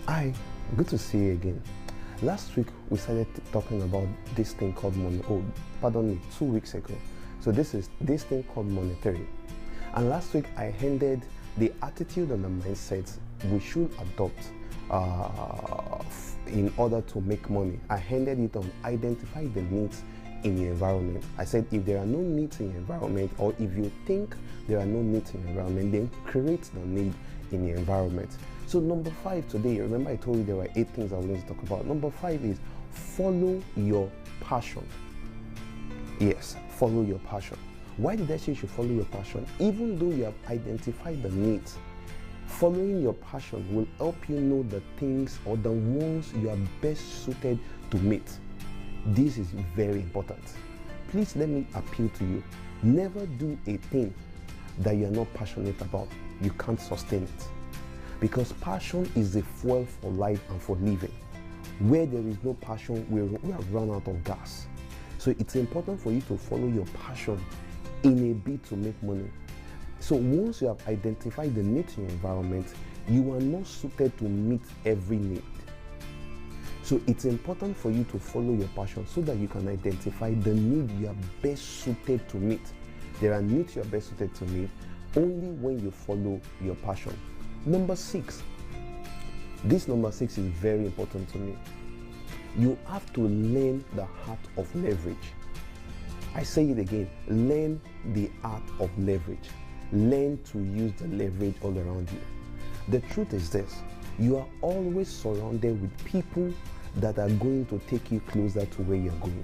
Hi, good to see you again. Last week we started talking about this thing called money. Oh, pardon me, 2 weeks ago. So this is this thing called monetary. And last week I handed the attitude and the mindset we should adopt in order to make money. I handed it on identify the needs in your environment. I said if there are no needs in your environment, or if you think there are no needs in your environment, then create the need in your environment. So number 5 today, remember I told you there were 8 things I was going to talk about. Number 5 is follow your passion. Yes, follow your passion. Why did I say you should follow your passion? Even though you have identified the needs, following your passion will help you know the things or the ones you are best suited to meet. This is very important. Please let me appeal to you. Never do a thing that you are not passionate about. You can't sustain it. Because passion is the fuel for life and for living. Where there is no passion, we have run out of gas. So it's important for you to follow your passion in a bid to make money. So once you have identified the need in your environment, you are not suited to meet every need. So it's important for you to follow your passion so that you can identify the need you are best suited to meet. There are needs you are best suited to meet only when you follow your passion. Number 6. This number 6 is very important to me. You have to learn the art of leverage. I say it again, learn the art of leverage. Learn to use the leverage all around you. The truth is this, you are always surrounded with people that are going to take you closer to where you're going.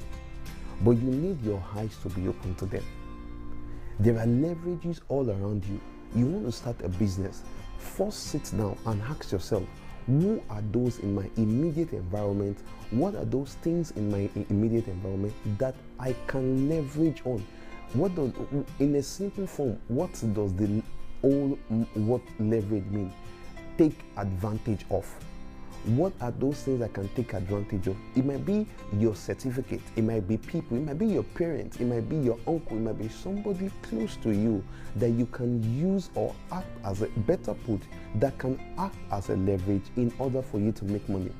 But you need your eyes to be open to them. There are leverages all around you. You want to start a business. First sit down and ask yourself, who are those in my immediate environment? What are those things in my immediate environment that I can leverage on? In a simple form, what does what leverage mean? Take advantage of. What are those things I can take advantage of? It might be your certificate, it might be people, it might be your parents, it might be your uncle, it might be somebody close to you that you can use or act as a better put, that can act as a leverage in order for you to make money.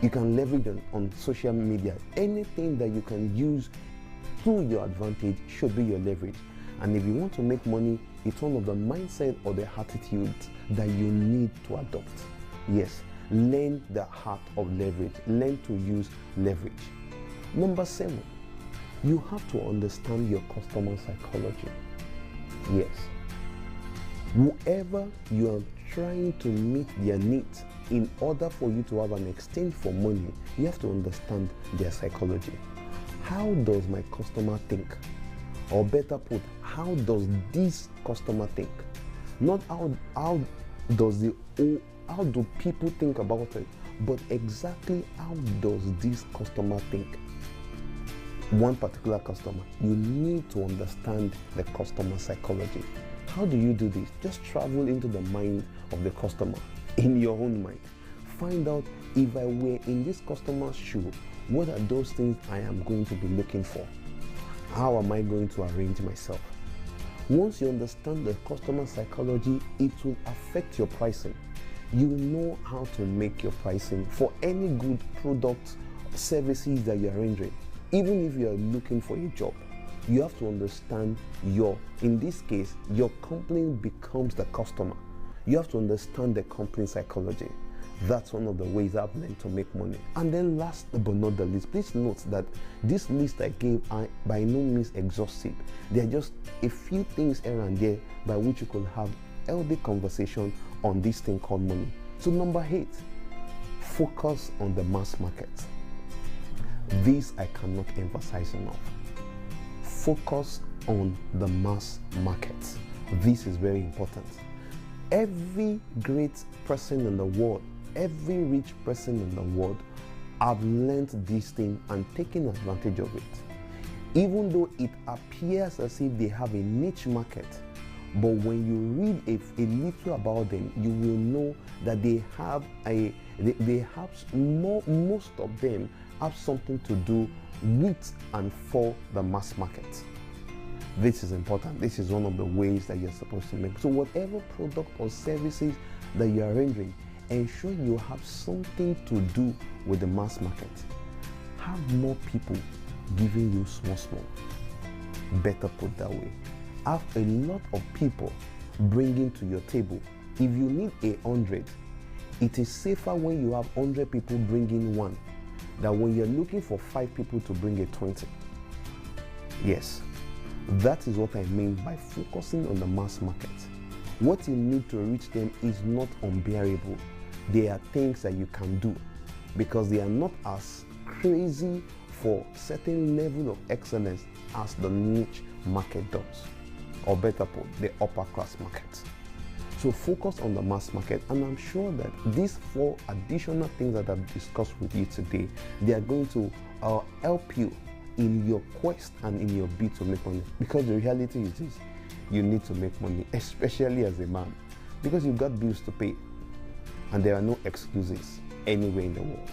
You can leverage on social media. Anything that you can use to your advantage should be your leverage. And if you want to make money, it's one of the mindset or the attitudes that you need to adopt. Yes. Learn the art of leverage. Learn to use leverage. Number 7, you have to understand your customer psychology. Yes. Whoever you are trying to meet their needs, in order for you to have an exchange for money, you have to understand their psychology. How does my customer think? Or better put, how does this customer think? Not how do people think about it, but exactly how does this customer think? One particular customer, you need to understand the customer psychology. How do you do this? Just travel into the mind of the customer in your own mind. Find out, if I were in this customer's shoe, what are those things I am going to be looking for? How am I going to arrange myself? Once you understand the customer psychology, it will affect your pricing. You know how to make your pricing for any good product, services that you're rendering. Even if you're looking for a job, you have to understand in this case, your company becomes the customer. You have to understand the company psychology. That's one of the ways I've learned to make money. And then last but not the least, please note that this list I gave are by no means exhaustive. There are just a few things here and there by which you could have healthy conversation on this thing called money. So number 8, focus on the mass market. This I cannot emphasize enough. Focus on the mass market. This is very important. Every great person in the world, every rich person in the world have learned this thing and taken advantage of it. Even though it appears as if they have a niche market, but when you read a little about them, you will know that most of them have something to do with and for the mass market. This is important. This is one of the ways that you're supposed to make. So whatever product or services that you are rendering, ensure you have something to do with the mass market. Have more people giving you small. Better put that way. Have a lot of people bringing to your table. If you need 100, it is safer when you have 100 people bringing one than when you're looking for 5 people to bring a 20. Yes, that is what I mean by focusing on the mass market. What you need to reach them is not unbearable. There are things that you can do because they are not as crazy for certain level of excellence as the niche market does, or better put, the upper class market. So focus on the mass market, and I'm sure that these 4 additional things that I've discussed with you today, they are going to help you in your quest and in your bid to make money. Because the reality is you need to make money, especially as a man, because you've got bills to pay and there are no excuses anywhere in the world.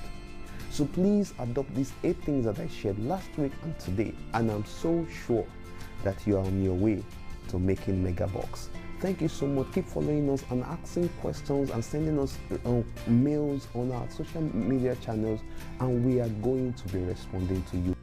So please adopt these 8 things that I shared last week and today, and I'm so sure that you are on your way to making mega bucks. Thank you so much. Keep following us and asking questions and sending us mails on our social media channels, and we are going to be responding to you.